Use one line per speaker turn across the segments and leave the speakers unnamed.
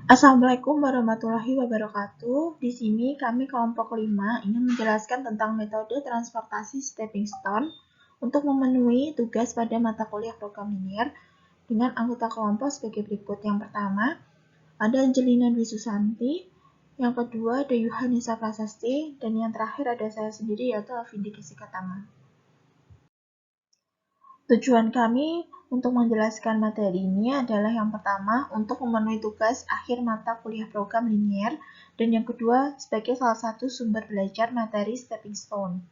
Assalamualaikum warahmatullahi wabarakatuh. Di sini kami kelompok 5 ingin menjelaskan tentang metode transportasi stepping stone untuk memenuhi tugas pada mata kuliah program linear dengan anggota kelompok sebagai berikut. Yang pertama, ada Angelina Dwi Susanti, yang kedua ada Yohanisa Prasasti, dan yang terakhir ada saya sendiri yaitu Alvindi Desikatama. Tujuan kami untuk menjelaskan materi ini adalah yang pertama, untuk memenuhi tugas akhir mata kuliah program linear, dan yang kedua, sebagai salah satu sumber belajar materi stepping stone.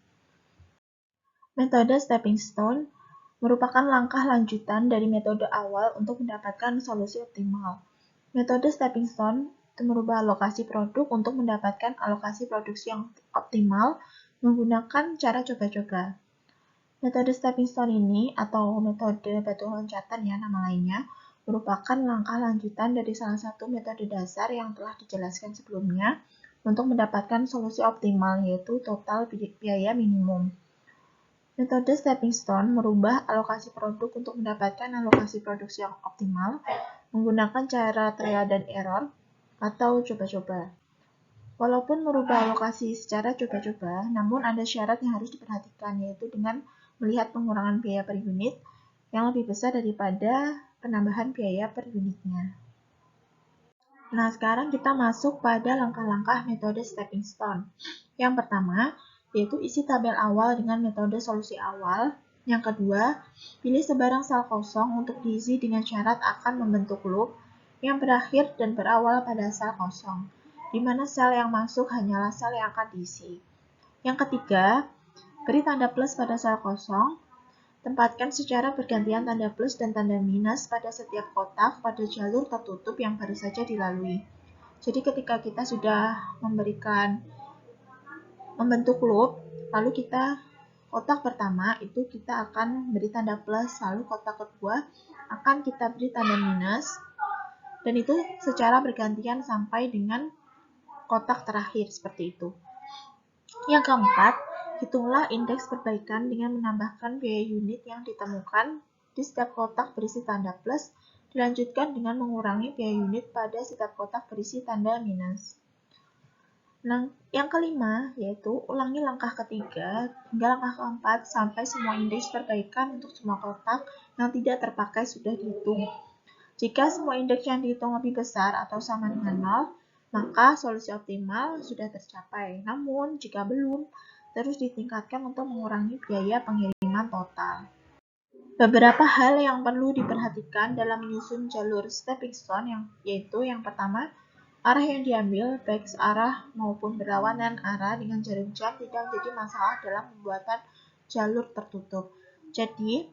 Metode stepping stone merupakan langkah lanjutan dari metode awal untuk mendapatkan solusi optimal. Metode stepping stone itu merubah alokasi produk untuk mendapatkan alokasi produksi yang optimal menggunakan cara coba-coba. Metode stepping stone ini, atau metode batu loncatan ya nama lainnya, merupakan langkah lanjutan dari salah satu metode dasar yang telah dijelaskan sebelumnya untuk mendapatkan solusi optimal, yaitu total biaya minimum. Metode stepping stone merubah alokasi produk untuk mendapatkan alokasi produksi yang optimal menggunakan cara trial dan error atau coba-coba. Walaupun merubah alokasi secara coba-coba, namun ada syarat yang harus diperhatikan, yaitu dengan melihat pengurangan biaya per unit yang lebih besar daripada penambahan biaya per unitnya. Nah, sekarang kita masuk pada langkah-langkah metode stepping stone. Yang pertama, yaitu isi tabel awal dengan metode solusi awal. Yang kedua, pilih sebarang sel kosong untuk diisi dengan syarat akan membentuk loop yang berakhir dan berawal pada sel kosong, di mana sel yang masuk hanyalah sel yang akan diisi. Yang ketiga, beri tanda plus pada sel kosong. Tempatkan secara bergantian tanda plus dan tanda minus pada setiap kotak pada jalur tertutup yang baru saja dilalui. Jadi ketika kita sudah membentuk loop, lalu kotak pertama itu kita akan beri tanda plus, lalu kotak kedua akan kita beri tanda minus, dan itu secara bergantian sampai dengan kotak terakhir seperti itu. Yang keempat, hitunglah indeks perbaikan dengan menambahkan biaya unit yang ditemukan di setiap kotak berisi tanda plus, dilanjutkan dengan mengurangi biaya unit pada setiap kotak berisi tanda minus. Nah, yang kelima, yaitu ulangi langkah ketiga hingga langkah keempat sampai semua indeks perbaikan untuk semua kotak yang tidak terpakai sudah dihitung. Jika semua indeks yang dihitung lebih besar atau sama dengan 0, maka solusi optimal sudah tercapai. Namun, jika belum, terus ditingkatkan untuk mengurangi biaya pengiriman total. Beberapa hal yang perlu diperhatikan dalam menyusun jalur stepping stone yaitu yang pertama, arah yang diambil, baik searah maupun berlawanan arah dengan jarum jam tidak menjadi masalah dalam pembuatan jalur tertutup. Jadi,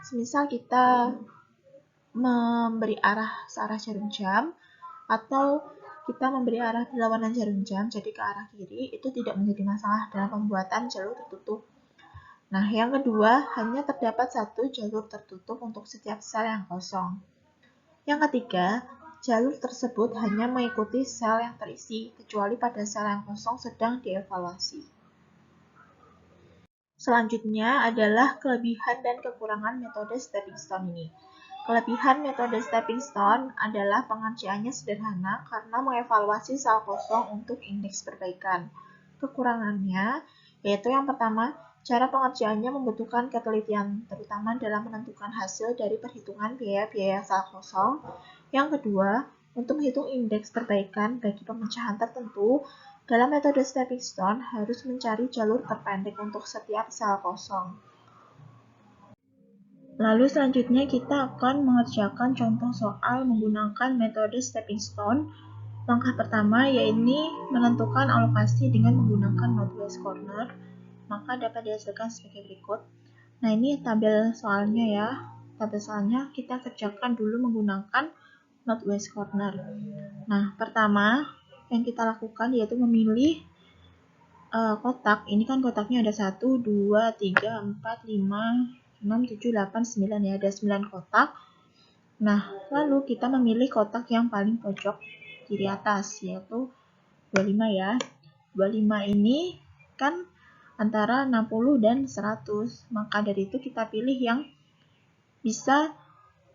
semisal kita memberi arah searah jarum jam atau kita memberi arah berlawanan jarum jam, jadi ke arah kiri, itu tidak menjadi masalah dalam pembuatan jalur tertutup. Nah, yang kedua, hanya terdapat satu jalur tertutup untuk setiap sel yang kosong. Yang ketiga, jalur tersebut hanya mengikuti sel yang terisi, kecuali pada sel yang kosong sedang dievaluasi. Selanjutnya adalah kelebihan dan kekurangan metode stepping stone ini. Kelebihan metode stepping stone adalah pengerjaannya sederhana karena mengevaluasi sel kosong untuk indeks perbaikan. Kekurangannya yaitu yang pertama, cara pengerjaannya membutuhkan ketelitian, terutama dalam menentukan hasil dari perhitungan biaya-biaya sel kosong. Yang kedua, untuk menghitung indeks perbaikan bagi pemecahan tertentu, dalam metode stepping stone harus mencari jalur terpendek untuk setiap sel kosong. Lalu selanjutnya kita akan mengerjakan contoh soal menggunakan metode stepping stone. Langkah pertama yaitu menentukan alokasi dengan menggunakan northwest corner, maka dapat dihasilkan sebagai berikut. Nah, ini tabel soalnya ya. Tabel soalnya kita kerjakan dulu menggunakan northwest corner. Nah, pertama yang kita lakukan yaitu memilih kotak. Ini kan kotaknya ada 1, 2, 3, 4, 5, 6, 7, 8, 9 ya, ada 9 kotak. Nah, lalu kita memilih kotak yang paling pojok kiri atas, yaitu 25 ya. 25 ini kan antara 60 dan 100, maka dari itu kita pilih yang bisa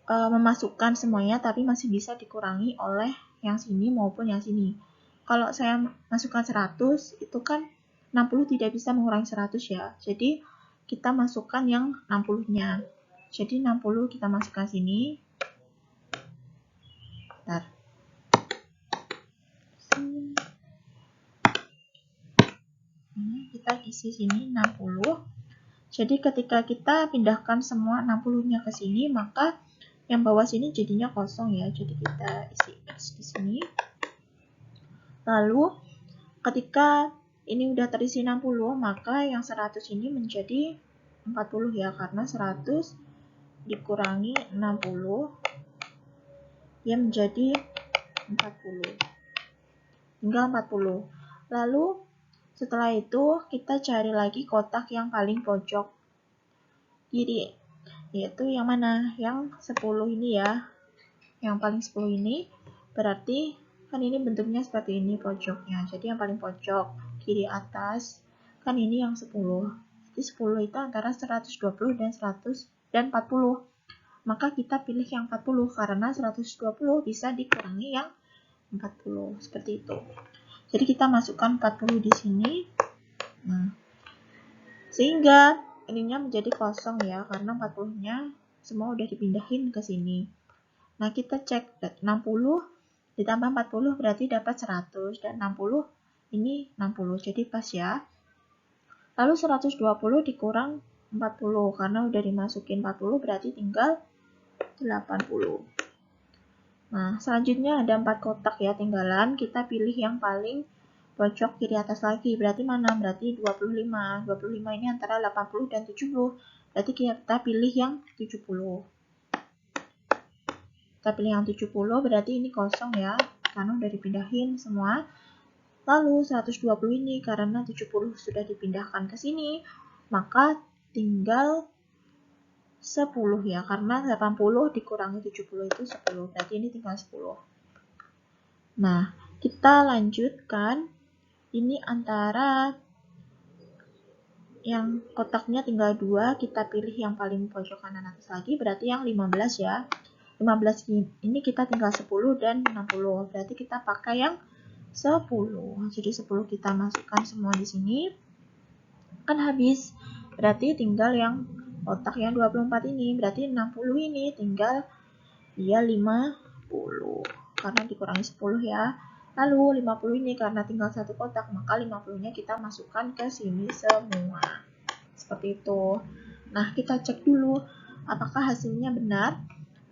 memasukkan semuanya, tapi masih bisa dikurangi oleh yang sini maupun yang sini. Kalau saya masukkan 100, itu kan 60 tidak bisa mengurangi 100 ya. Jadi kita masukkan yang 60-nya. Jadi 60 kita masukkan sini. Bentar. Kita isi sini 60. Jadi ketika kita pindahkan semua 60-nya ke sini, maka yang bawah sini jadinya kosong ya. Jadi kita isi X di sini. Lalu ketika ini udah terisi 60, maka yang 100 ini menjadi 40 ya, karena 100 dikurangi 60 dia menjadi 40. Tinggal 40. Lalu setelah itu kita cari lagi kotak yang paling pojok kiri, yaitu yang mana? Yang 10 ini ya. Yang paling 10 ini berarti kan ini bentuknya seperti ini pojoknya. Jadi yang paling pojok kiri atas kan ini yang 10. Jadi 10 itu antara 120 dan 40. Maka kita pilih yang 40 karena 120 bisa dikurangi yang 40. Seperti itu. Jadi kita masukkan 40 di sini. Nah, sehingga ininya menjadi kosong ya, karena 40-nya semua udah dipindahin ke sini. Nah, kita cek 60 ditambah 40 berarti dapat 100, dan 60 ini 60, jadi pas ya. Lalu 120 dikurang 40, karena udah dimasukin 40 berarti tinggal 80. Nah, selanjutnya ada 4 kotak ya tinggalan, kita pilih yang paling pojok kiri atas lagi. Berarti mana? Berarti 25. 25 ini antara 80 dan 70. Berarti kita pilih yang 70. Kita pilih yang 70, berarti ini kosong ya, karena udah dipindahin semua. Lalu 120 ini karena 70 sudah dipindahkan ke sini, maka tinggal 10 ya, karena 80 dikurangi 70 itu 10, berarti ini tinggal 10. Nah, kita lanjutkan. Ini antara yang kotaknya tinggal 2, kita pilih yang paling pojok kanan atas lagi, berarti yang 15 ya. 15 ini kita tinggal 10 dan 60, berarti kita pakai yang 10. Jadi 10 kita masukkan semua di sini. Kan habis. Berarti tinggal yang kotak yang 24 ini, berarti 60 ini tinggal dia 50. Karena dikurangi 10 ya. Lalu 50 ini karena tinggal satu kotak, maka 50-nya kita masukkan ke sini semua. Seperti itu. Nah, kita cek dulu apakah hasilnya benar.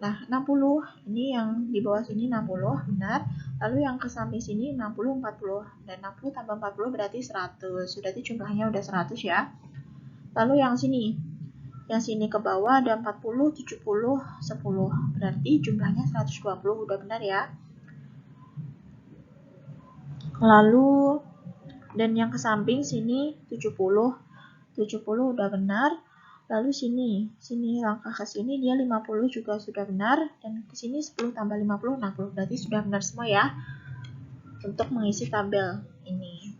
Nah, 60 ini yang di bawah sini 60 benar. Lalu yang ke samping sini 60 40. Dan 60 tambah 40 berarti 100. Berarti jumlahnya udah 100 ya. Lalu yang sini. Yang sini ke bawah ada 40 70 10. Berarti jumlahnya 120 udah benar ya. Lalu dan yang ke samping sini 70 udah benar. Lalu sini langkah ke sini dia 50 juga sudah benar, dan ke sini 10 tambah 50 60. Berarti sudah benar semua ya untuk mengisi tabel ini.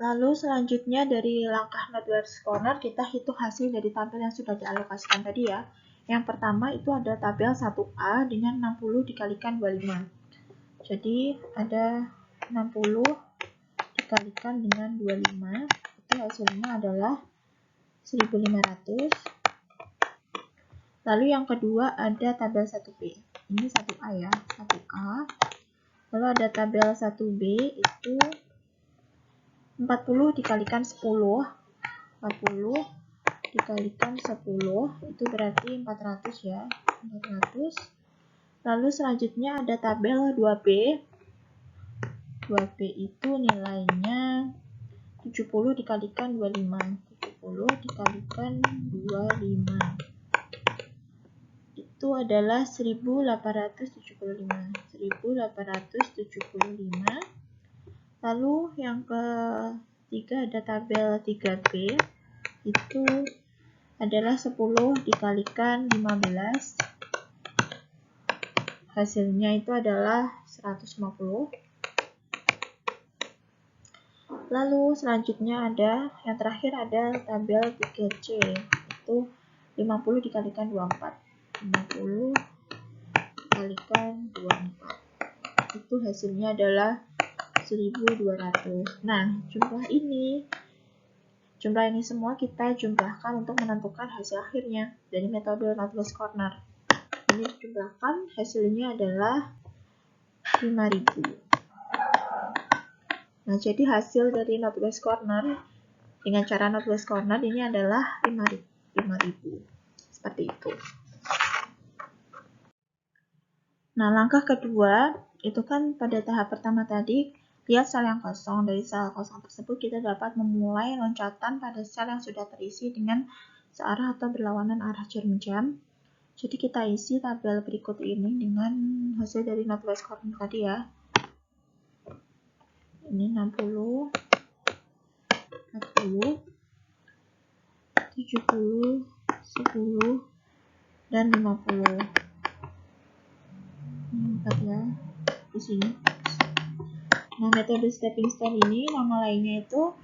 Lalu selanjutnya dari langkah Noteware Corner kita hitung hasil dari tabel yang sudah dialokasikan tadi ya. Yang pertama itu ada tabel 1A dengan 60 dikalikan 25. Jadi ada 60 dikalikan dengan 25, itu hasilnya adalah 1500. Lalu yang kedua ada tabel 1B. Ini 1A ya, 1A. Lalu ada tabel 1B itu 40 dikalikan 10. 40 dikalikan 10 itu berarti 400 ya, 400. Lalu selanjutnya ada tabel 2B. 2B itu nilainya 70 dikalikan 25. 70 dikalikan 25. Itu adalah 1875. 1875. Lalu yang ketiga ada tabel 3B. Itu adalah 10 dikalikan 15. Hasilnya itu adalah 150. Lalu selanjutnya ada yang terakhir ada tabel 3C. Itu 50 dikalikan 24. 50 dikalikan 24. Itu hasilnya adalah 1200. Nah, jumlah ini semua kita jumlahkan untuk menentukan hasil akhirnya dari metode Northwest Corner. Ini dijumlahkan, hasilnya adalah 5000. Nah, jadi hasil dari Northwest Corner dengan cara Northwest Corner ini adalah 5000. Seperti itu. Nah, langkah kedua, itu kan pada tahap pertama tadi, lihat sel yang kosong. Dari sel kosong tersebut, kita dapat memulai loncatan pada sel yang sudah terisi dengan searah atau berlawanan arah jarum jam. Jadi kita isi tabel berikut ini dengan hasil dari Northwest Corner tadi ya. Ini 60, 40, 70, 10, dan 50. Ini 4 ya, di sini. Nah, metode stepping stone ini nama lainnya itu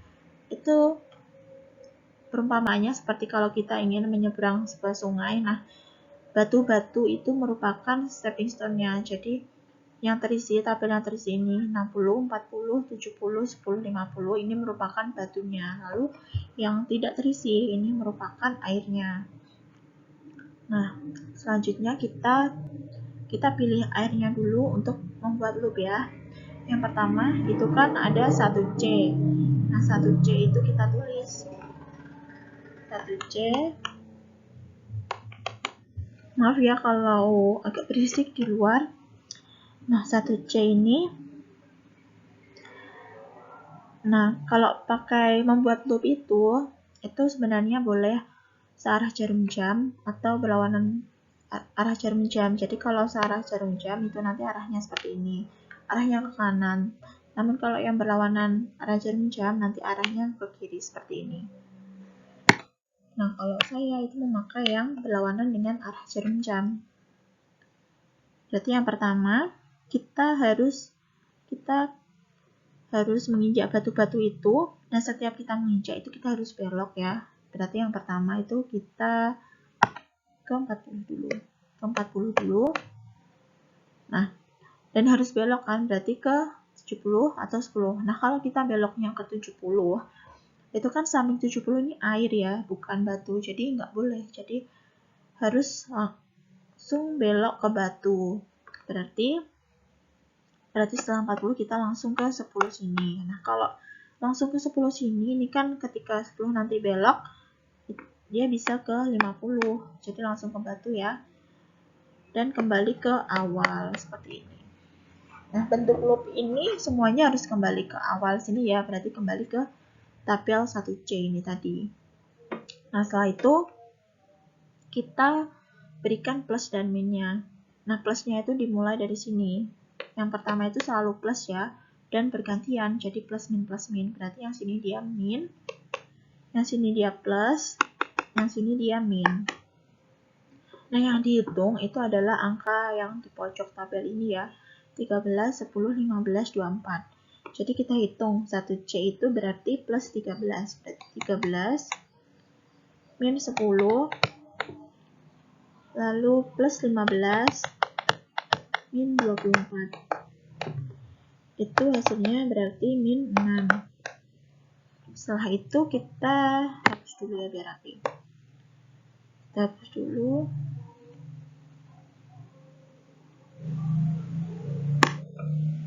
perumpamaannya seperti kalau kita ingin menyeberang sebuah sungai. Nah, batu-batu itu merupakan stepping stone-nya. Jadi yang terisi, tabel yang terisi ini 60, 40, 70, 10, 50 ini merupakan batunya. Lalu yang tidak terisi ini merupakan airnya. Nah, selanjutnya kita pilih airnya dulu untuk membuat loop ya. Yang pertama itu kan ada 1C. Nah, 1C itu kita tulis 1C. Maaf ya kalau agak berisik di luar. Nah, 1C ini. Nah, kalau pakai membuat loop itu sebenarnya boleh searah jarum jam atau berlawanan arah jarum jam. Jadi kalau searah jarum jam itu nanti arahnya seperti ini, arahnya ke kanan. Namun kalau yang berlawanan arah jarum jam nanti arahnya ke kiri seperti ini. Nah, kalau saya itu memakai yang berlawanan dengan arah jarum jam. Berarti yang pertama kita harus menginjak batu-batu itu. Nah, setiap kita menginjak itu kita harus belok ya. Berarti yang pertama itu kita ke 40 dulu. Nah, dan harus belok kan, berarti ke 70 atau 10. Nah, kalau kita beloknya ke 70, itu kan samping 70 ini air ya, bukan batu. Jadi nggak boleh. Jadi harus langsung belok ke batu. Berarti setelah 40 kita langsung ke 10 sini. Nah, kalau langsung ke 10 sini, ini kan ketika 10 nanti belok, dia bisa ke 50. Jadi langsung ke batu ya. Dan kembali ke awal seperti ini. Nah, bentuk loop ini semuanya harus kembali ke awal sini ya. Berarti kembali ke tabel 1C ini tadi. Nah, setelah itu kita berikan plus dan minnya. Nah, plusnya itu dimulai dari sini. Yang pertama itu selalu plus ya, dan bergantian, jadi plus min. Berarti yang sini dia min, yang sini dia plus, yang sini dia min. Nah, yang dihitung itu adalah angka yang di pojok tabel ini ya, 13, 10, 15, 24. Jadi kita hitung 1C itu berarti plus 13. Berarti 13 min 10, lalu plus 15 min 24. Itu hasilnya berarti min 6. Setelah itu kita hapus dulu ya biar rapi. Kita hapus dulu.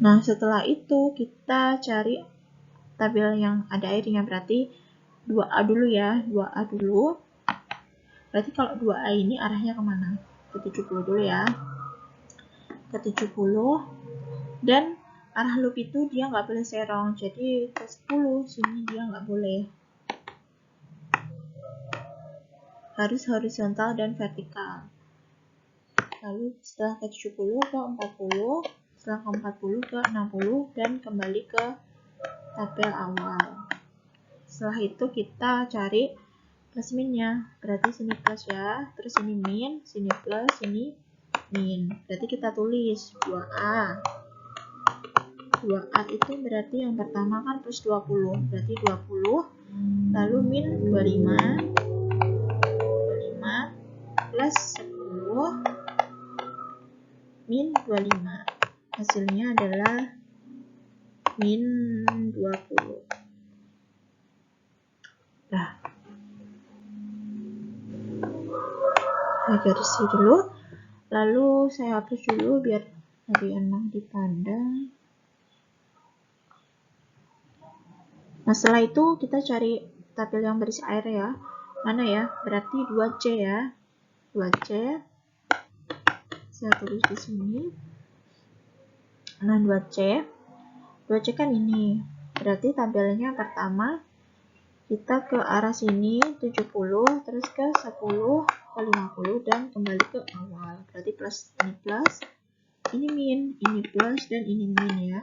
Nah, setelah itu kita cari tabel yang ada airnya, berarti 2A dulu ya, 2A dulu. Berarti kalau 2A ini arahnya kemana? Ke 70 dulu ya. Ke 70. Dan arah loop itu dia nggak boleh serong, jadi ke 10 sini dia nggak boleh. Harus horizontal dan vertikal. Lalu setelah ke 70 ke 40, setelah ke 40 ke 60, dan kembali ke tabel awal. Setelah itu kita cari plus minnya, berarti sini plus ya, terus sini min, sini plus, sini min. Berarti kita tulis 2A. 2A itu berarti yang pertama kan plus 20, berarti 20, lalu min 25, plus 10 min 25. Hasilnya adalah min 20. Nah, saya garisi dulu, lalu saya hapus dulu biar lebih enak dipandang. Nah, setelah itu kita cari tabel yang berisi air ya. Mana ya? Berarti 2C ya. 2C. Saya tulis di sini. Nah, 2C. 2C kan ini. Berarti tabelnya pertama kita ke arah sini 70, terus ke 10, ke 50 dan kembali ke awal. Berarti plus, ini min, ini plus dan ini min ya.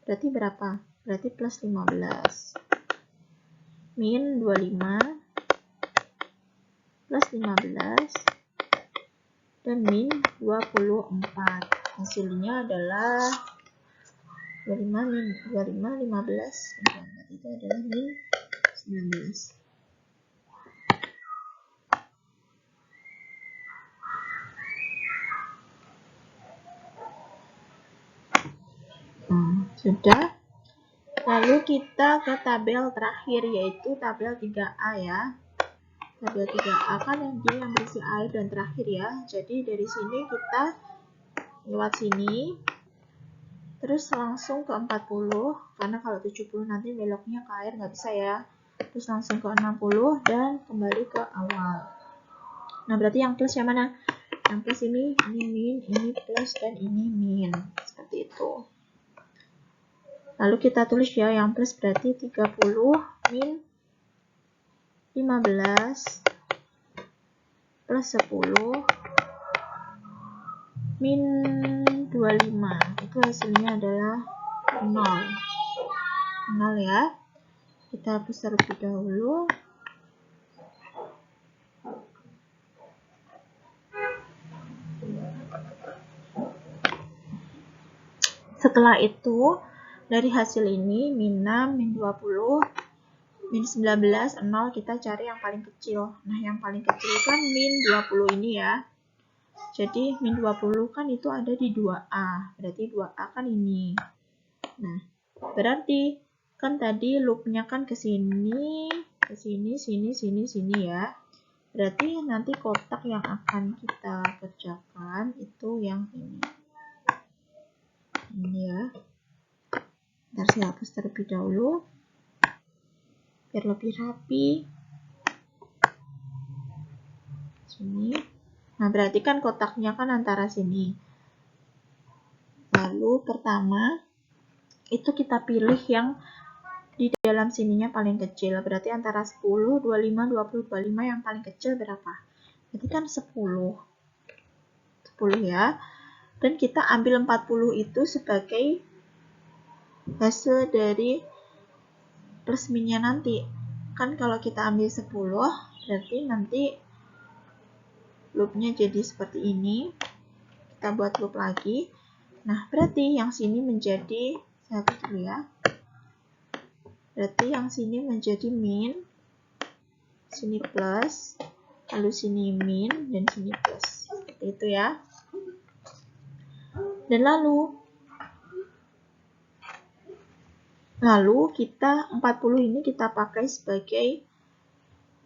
Berarti berapa? Berarti plus 15. Min 25 plus 15 dan min 24. Hasilnya adalah 25 min 25 15. Berarti itu adalah min 19. Sudah. Lalu kita ke tabel terakhir, yaitu tabel 3A ya. Tabel 3A kan dia yang berisi air dan terakhir ya. Jadi dari sini kita lewat sini, terus langsung ke 40, karena kalau 70 nanti beloknya ke air nggak bisa ya. Terus langsung ke 60 dan kembali ke awal. Nah, berarti yang plus yang mana? Yang plus ini min, ini plus, dan ini min. Seperti itu. Lalu kita tulis ya, yang plus berarti 30 min 15 plus 10 min 25. Itu hasilnya adalah 0. 0 ya. Kita hapus terlebih dahulu. Setelah itu, dari hasil ini, min 6, min 20, min 19, 0, kita cari yang paling kecil. Nah, yang paling kecil kan min 20 ini ya. Jadi, min 20 kan itu ada di 2A. Berarti 2A kan ini. Nah, berarti kan tadi loopnya kan ke sini, sini ya. Berarti nanti kotak yang akan kita kerjakan itu yang ini. Ini ya. Ntar saya hapus terlebih dahulu biar lebih rapi. Sini. Nah, berarti kan kotaknya kan antara sini. Lalu pertama itu kita pilih yang di dalam sininya paling kecil. Berarti antara 10, 25, 20, 25 yang paling kecil berapa? Berarti kan 10. 10 ya. Dan kita ambil 40 itu sebagai hasil dari plus minnya nanti. Kan kalau kita ambil 10, berarti nanti loopnya jadi seperti ini. Kita buat loop lagi. Nah, berarti yang sini menjadi, saya hapus dulu ya. Berarti yang sini menjadi min, sini plus, lalu sini min, dan sini plus. Seperti itu ya. Dan lalu kita 40 ini kita pakai sebagai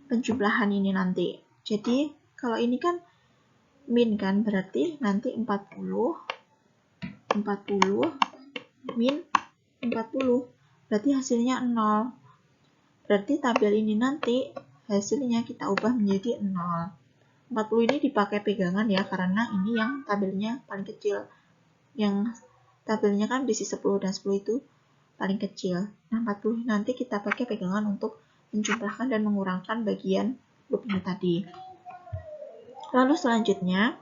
penjumlahan ini nanti. Jadi kalau ini kan min kan, berarti nanti 40 min 40. Berarti hasilnya 0. Berarti tabel ini nanti hasilnya kita ubah menjadi 0. 40 ini dipakai pegangan ya, karena ini yang tabelnya paling kecil. Yang tabelnya kan berisi 10 dan 10 itu paling kecil. Nah, 40 nanti kita pakai pegangan untuk menjumlahkan dan mengurangkan bagian loop ini tadi. Lalu selanjutnya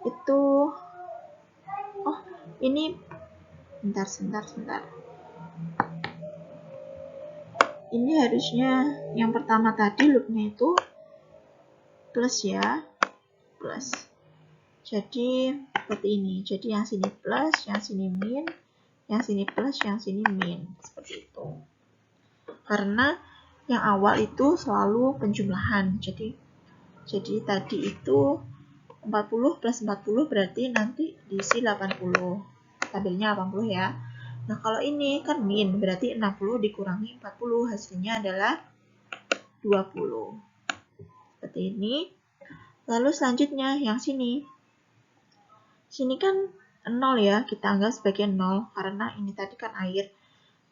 itu ini sebentar. Ini harusnya yang pertama tadi loopnya itu plus ya, plus. Jadi seperti ini. Jadi yang sini plus, yang sini min, yang sini plus, yang sini min. Seperti itu. Karena yang awal itu selalu penjumlahan. Jadi tadi itu 40 plus 40 berarti nanti diisi 80. Tabelnya 80 ya. Nah, kalau ini kan min, berarti 60 dikurangi 40, hasilnya adalah 20. Seperti ini. Lalu selanjutnya yang sini. Sini kan 0 ya, kita anggap sebagai 0 karena ini tadi kan air.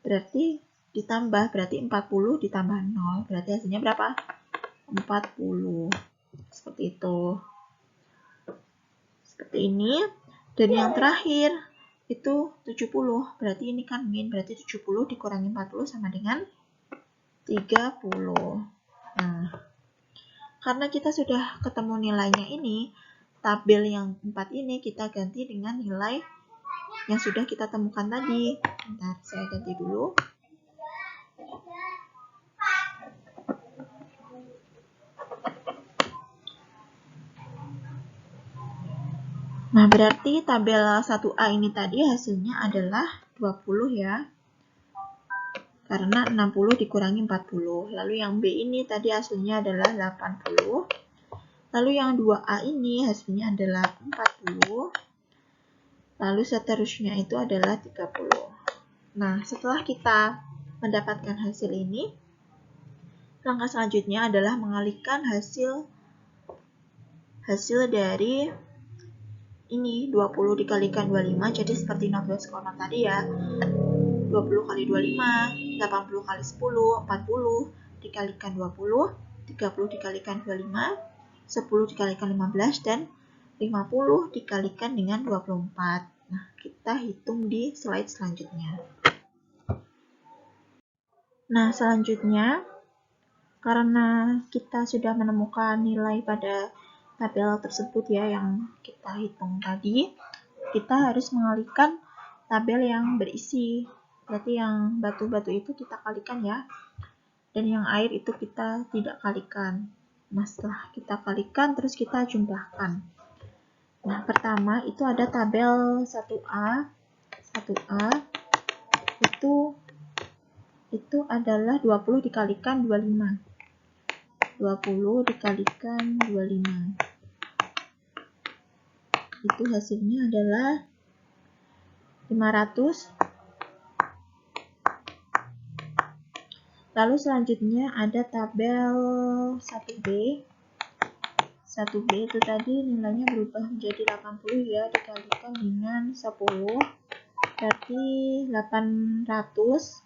Berarti ditambah, berarti 40 ditambah 0, berarti hasilnya berapa? 40. Seperti itu. Seperti ini. Dan yang terakhir itu 70, berarti ini kan min, berarti 70 dikurangi 40 sama dengan 30. Nah, karena kita sudah ketemu nilainya ini, tabel yang 4 ini kita ganti dengan nilai yang sudah kita temukan tadi. Bentar, saya ganti dulu. Nah, berarti tabel 1A ini tadi hasilnya adalah 20 ya. Karena 60 dikurangi 40. Lalu yang B ini tadi hasilnya adalah 80. Lalu yang 2A ini hasilnya adalah 40. Lalu seterusnya itu adalah 30. Nah, setelah kita mendapatkan hasil ini, langkah selanjutnya adalah mengalihkan hasil dari ini 20 dikalikan 25, jadi seperti Northwest Corner tadi ya. 20 kali 25, 80 kali 10, 40 dikalikan 20, 30 dikalikan 25, 10 dikalikan 15, dan 50 dikalikan dengan 24. Nah, kita hitung di slide selanjutnya. Nah, selanjutnya, karena kita sudah menemukan nilai pada tabel tersebut ya yang kita hitung tadi, kita harus mengalihkan tabel yang berisi. Berarti yang batu-batu itu kita kalikan ya, dan yang air itu kita tidak kalikan. Nah, setelah kita kalikan, terus kita jumlahkan. Nah, pertama itu ada tabel 1A. 1A itu adalah 20 dikalikan 25. 20 dikalikan 25. Itu hasilnya adalah 500. Lalu selanjutnya ada tabel 1B. 1B itu tadi nilainya berubah menjadi 80 ya, dikalikan dengan 10. Berarti 800.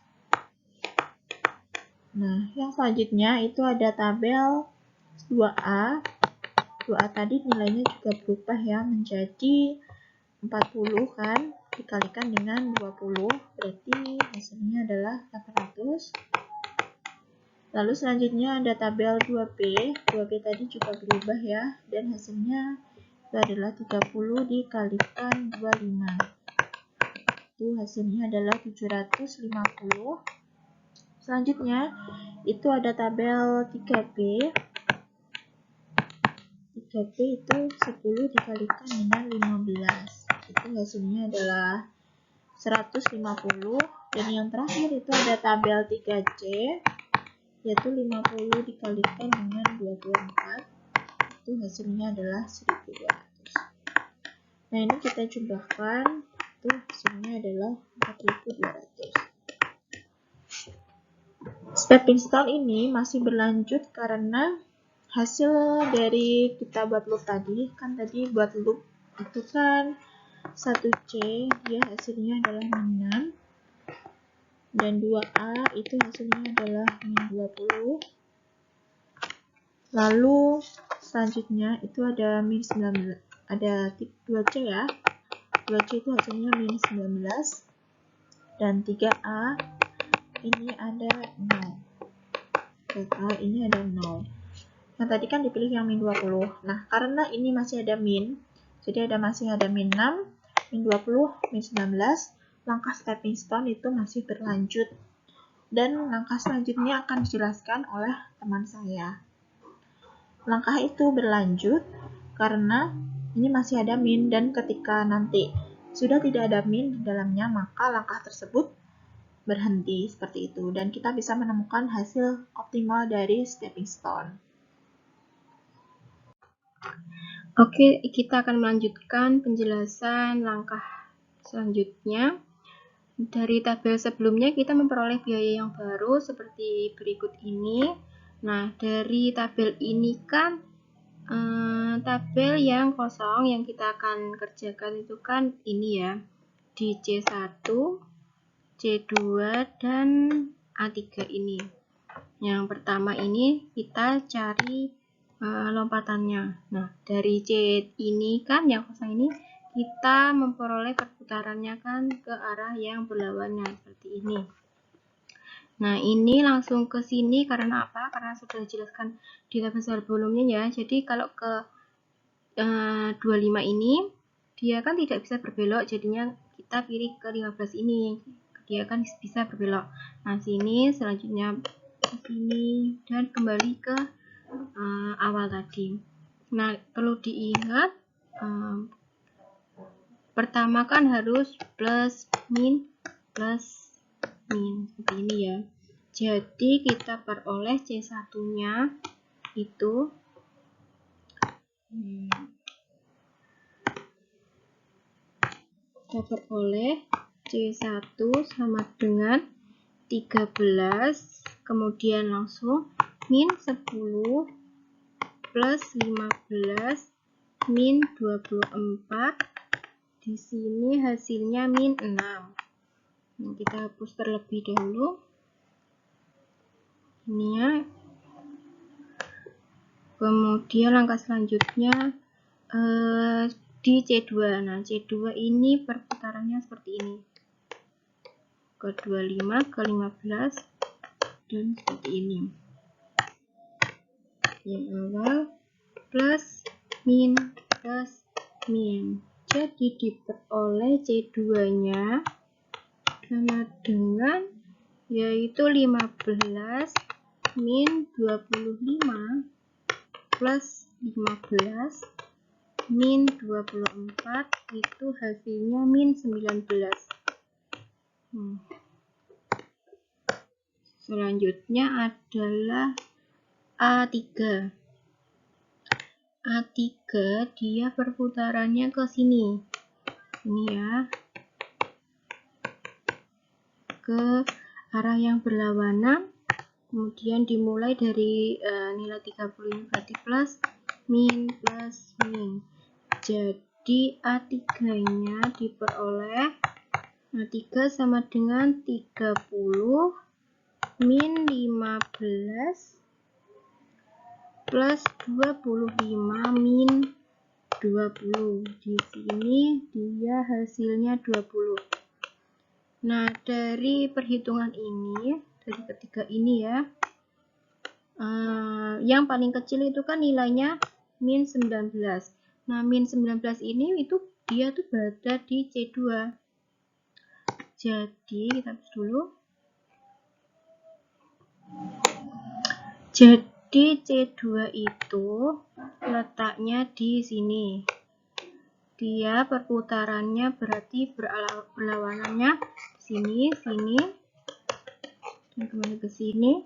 Nah, yang selanjutnya itu ada tabel 2A. 2A tadi nilainya juga berubah ya menjadi 40 kan, dikalikan dengan 20, berarti hasilnya adalah 800. Lalu selanjutnya ada tabel 2B. 2B tadi juga berubah ya, dan hasilnya itu adalah 30 dikalikan 25. Itu hasilnya adalah 750. Selanjutnya itu ada tabel 3B. 3B itu 10 dikalikan dengan 15. Itu hasilnya adalah 150. Dan yang terakhir itu ada tabel 3C, yaitu 50 dikalikan dengan 24. Itu hasilnya adalah 1200. Nah, ini kita jumlahkan, itu hasilnya adalah 4200. Step install ini masih berlanjut karena hasil dari kita buat loop tadi, kan tadi buat loop itu kan 1C, dia hasilnya adalah min 6, dan 2A itu hasilnya adalah min 20. Lalu selanjutnya itu ada min 19, ada 2C ya, 2C itu hasilnya min 19, dan 3A ini ada 0. 3A ini ada 0. Yang tadi kan dipilih yang min 20. Nah, karena ini masih ada min, jadi masih ada min 6, min 20, min 19, langkah stepping stone itu masih berlanjut. Dan langkah selanjutnya akan dijelaskan oleh teman saya. Langkah itu berlanjut karena ini masih ada min, dan ketika nanti sudah tidak ada min di dalamnya, maka langkah tersebut berhenti seperti itu, dan kita bisa menemukan hasil optimal dari stepping stone.
Oke, kita akan melanjutkan penjelasan langkah selanjutnya. Dari tabel sebelumnya kita memperoleh biaya yang baru seperti berikut ini. Nah, dari tabel ini kan tabel yang kosong yang kita akan kerjakan itu kan ini ya, di C1, C2, dan A3 ini. Yang pertama ini kita cari lompatannya. Nah, dari C ini kan yang kosong ini kita memperoleh perputarannya kan ke arah yang berlawanan seperti ini. Nah, ini langsung ke sini karena apa? Karena sudah dijelaskan di tabel sebelumnya ya. Jadi kalau ke 25 ini dia kan tidak bisa berbelok, jadinya kita pilih ke 15 ini. Dia kan bisa berbelok. Nah, sini selanjutnya ke sini dan kembali ke awal tadi. Nah, perlu diingat pertama kan harus plus min seperti ini ya. Jadi kita peroleh C1-nya itu kita peroleh C1 sama dengan 13, kemudian langsung min 10 plus 15 min 24. Di sini hasilnya min 6. Nah, kita hapus terlebih dahulu. Ini ya. Kemudian langkah selanjutnya di C2. Nah, C2 ini perputarannya seperti ini. Ke 25, ke 15, dan seperti ini. Yang awal plus min. Jadi diperoleh C2-nya sama dengan yaitu 15 min 25 plus 15 min 24 itu hasilnya min 19. Selanjutnya adalah A3. A3 dia perputarannya ke sini. Ini ya. Ke arah yang berlawanan. Kemudian dimulai dari nilai 35 berarti plus min. Jadi A3-nya diperoleh A3 sama dengan 30 min 15 plus 25 min 20. Di sini dia hasilnya 20. Nah, dari perhitungan ini, dari ketiga ini ya, yang paling kecil itu kan nilainya min 19. Nah, min 19 ini itu dia tuh berada di C2. Jadi, kita hapus dulu. Jadi, C2 itu letaknya di sini. Dia perputarannya berarti berlawanannya sini, dan kembali ke sini.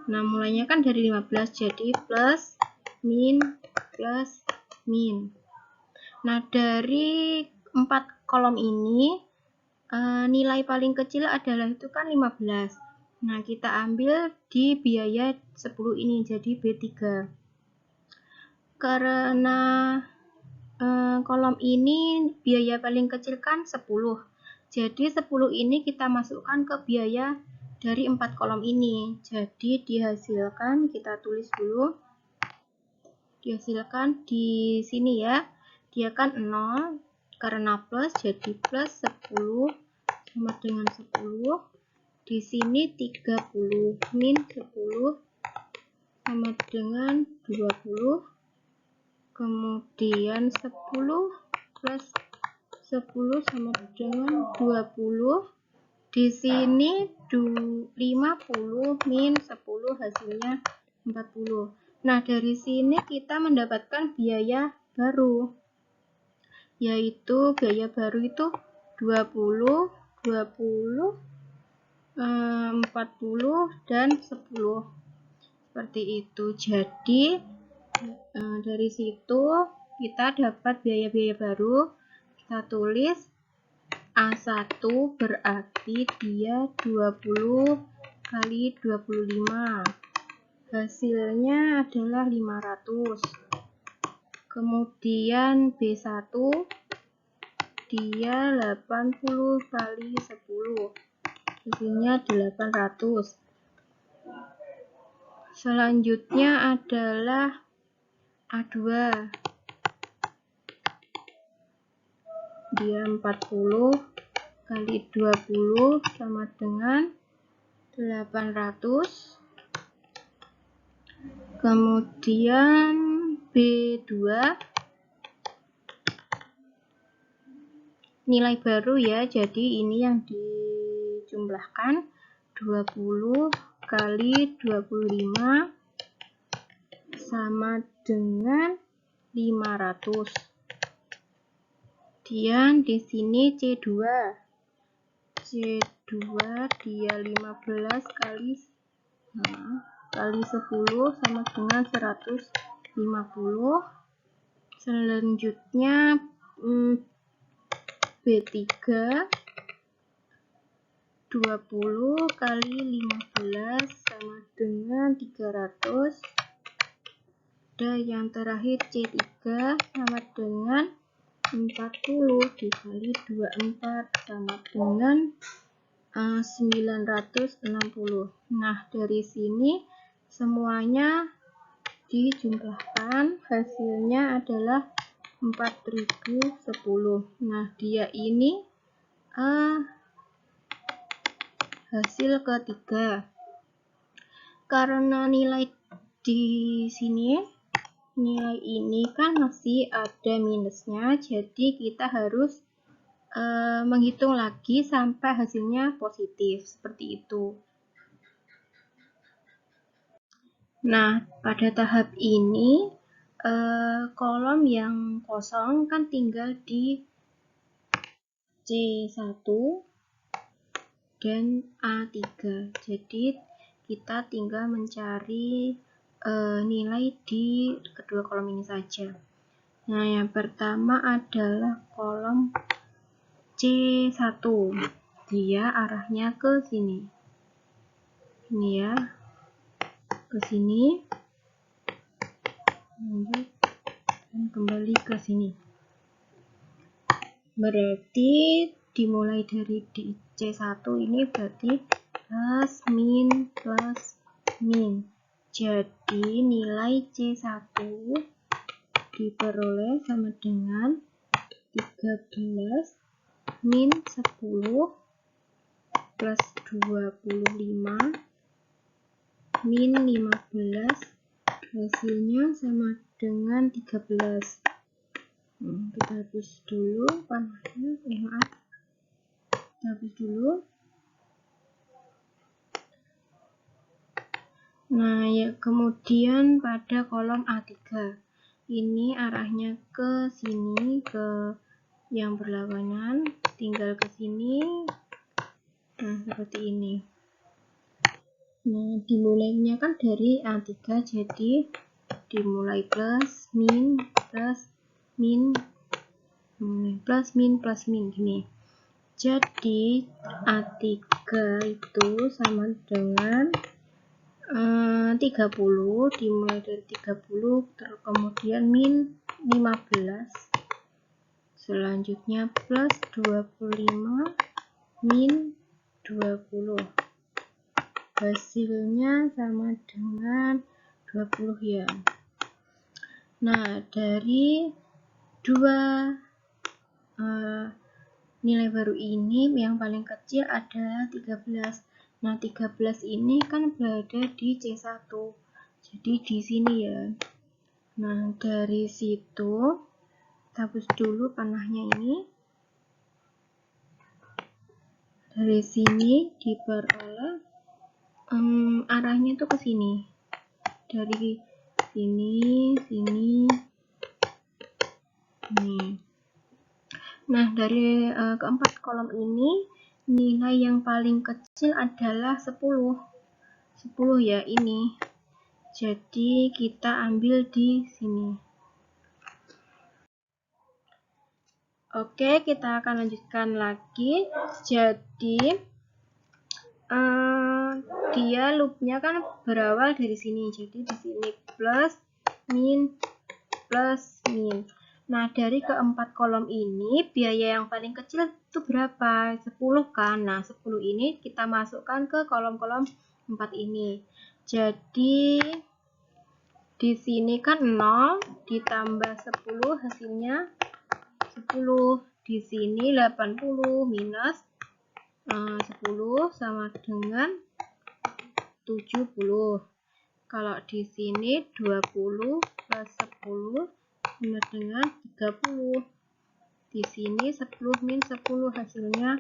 Nah, mulainya kan dari 15, jadi plus, min. Nah, dari 4 kolom ini, nilai paling kecil adalah itu kan 15. Nah, kita ambil di biaya 10 ini, jadi B3. Karena kolom ini biaya paling kecil kan 10. Jadi 10 ini kita masukkan ke biaya dari 4 kolom ini. Jadi dihasilkan, kita tulis dulu. Dihasilkan di sini ya. Dia kan 0 karena plus, jadi plus 10 sama dengan 10. Di sini 30 min 10 sama dengan 20. Kemudian 10 plus 10 sama dengan 20. Di sini 50 min 10 hasilnya 40. Nah, dari sini kita mendapatkan biaya baru. Yaitu biaya baru itu 20 40 dan 10 seperti itu. Jadi dari situ kita dapat biaya-biaya baru. Kita tulis A1 berarti dia 20 kali 25. Hasilnya adalah 500. Kemudian B1 dia 80 kali 10. Hasilnya 800. Selanjutnya adalah A2. Dia 40 kali 20 sama dengan 800. Kemudian B2 nilai baru ya, jadi ini yang dijumlahkan 20 kali 25 sama dengan 500. Kemudian di sini C2 dia 15 kali 10 sama dengan 150. Selanjutnya B3 20 kali 15 sama dengan 300. Dan yang terakhir C3 sama dengan 40 dikali 24 sama dengan 960. Nah, dari sini semuanya dijumlahkan, hasilnya adalah 4010. Nah, dia ini hasil ketiga. Karena nilai di sini, nilai ini kan masih ada minusnya, jadi kita harus menghitung lagi sampai hasilnya positif, seperti itu. Nah, pada tahap ini kolom yang kosong kan tinggal di C1 dan A3. Jadi kita tinggal mencari nilai di kedua kolom ini saja. Nah, yang pertama adalah kolom C1. Dia arahnya ke sini. Ini ya. Ke sini. Lanjut dan kembali ke sini. Berarti dimulai dari di C1 ini berarti plus min. Jadi nilai C1 diperoleh sama dengan 13 min 10 plus 25 min 15. Hasilnya sama dengan 13. Kita hapus dulu panahnya. Maaf. Kita hapus dulu. Nah, ya, kemudian pada kolom A3. Ini arahnya ke sini, ke yang berlawanan, tinggal ke sini. Nah, seperti ini. Nah, dimulainya kan dari A3, jadi dimulai plus min plus min gini. Jadi A3 itu sama dengan 30, dimulai dari 30, kemudian min 15, selanjutnya plus 25 min 20. Hasilnya sama dengan 20 ya. Nah, dari dua nilai baru ini yang paling kecil adalah 13. Nah, 13 ini kan berada di C1. Jadi di sini ya. Nah, dari situ hapus dulu panahnya ini. Dari sini diperoleh arahnya tuh ke sini. Dari sini. Nih. Nah, dari keempat kolom ini nilai yang paling kecil adalah 10 ya, ini. Jadi kita ambil di sini. Oke, kita akan lanjutkan lagi. Jadi dia loopnya kan berawal dari sini. Jadi di sini plus min plus min. Nah, dari keempat kolom ini, biaya yang paling kecil itu berapa? 10 kan? Nah, 10 ini kita masukkan ke kolom-kolom 4 ini. Jadi, di sini kan 0, ditambah 10, hasilnya 10. Di sini 80 minus 10 sama dengan 70. Kalau di sini 20 plus 10 sama dengan 30. Di sini 10 min 10 hasilnya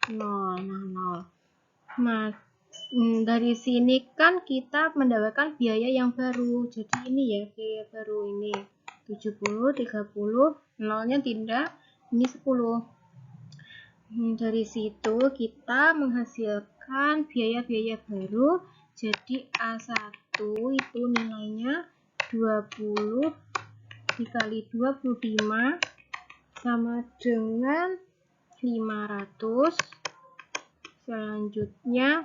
0. Nah, 0. Nah, dari sini kan kita mendapatkan biaya yang baru. Jadi ini ya biaya baru ini. 70, 30, 0-nya tidak, ini 10. Dari situ kita menghasilkan biaya-biaya baru. Jadi A1 itu nilainya 20 dikali 25 sama dengan 500. Selanjutnya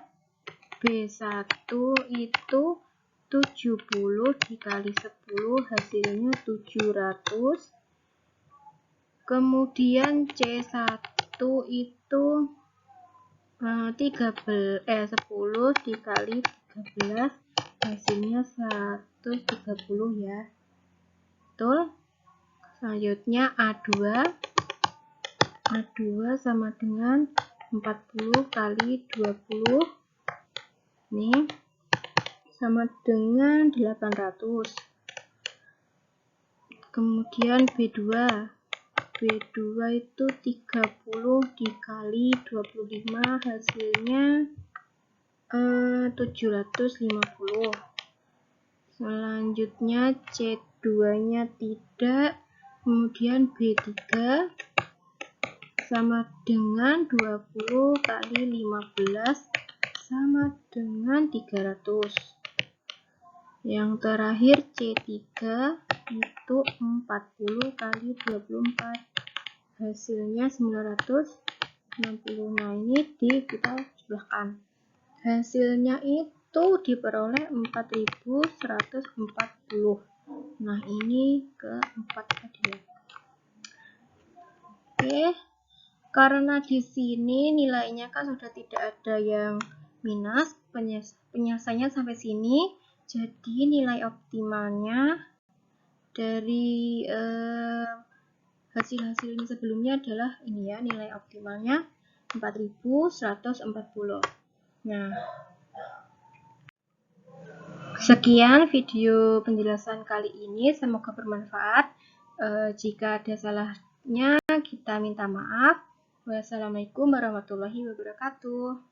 B1 itu 70 dikali 10 hasilnya 700. Kemudian C1 itu 10 dikali 13 hasilnya 130 ya. Betul? Selanjutnya A2 sama dengan 40 kali 20 ini sama dengan 800. Kemudian B2 itu 30 dikali 25 hasilnya 750. Selanjutnya C2 nya tidak. Kemudian B3 sama dengan 20 kali 15 sama dengan 300. Yang terakhir C3 itu 40 kali 24 hasilnya 960. Nah, ini kita jumlahkan. Hasilnya itu diperoleh 4140. Nah, ini keempat tadi ya. Oke. Karena di sini nilainya kan sudah tidak ada yang minus, penyelesaiannya sampai sini. Jadi nilai optimalnya dari hasil-hasil ini sebelumnya adalah ini ya, nilai optimalnya 4140. Nah, sekian video penjelasan kali ini, semoga bermanfaat. Jika ada salahnya kita minta maaf. Wassalamualaikum warahmatullahi wabarakatuh.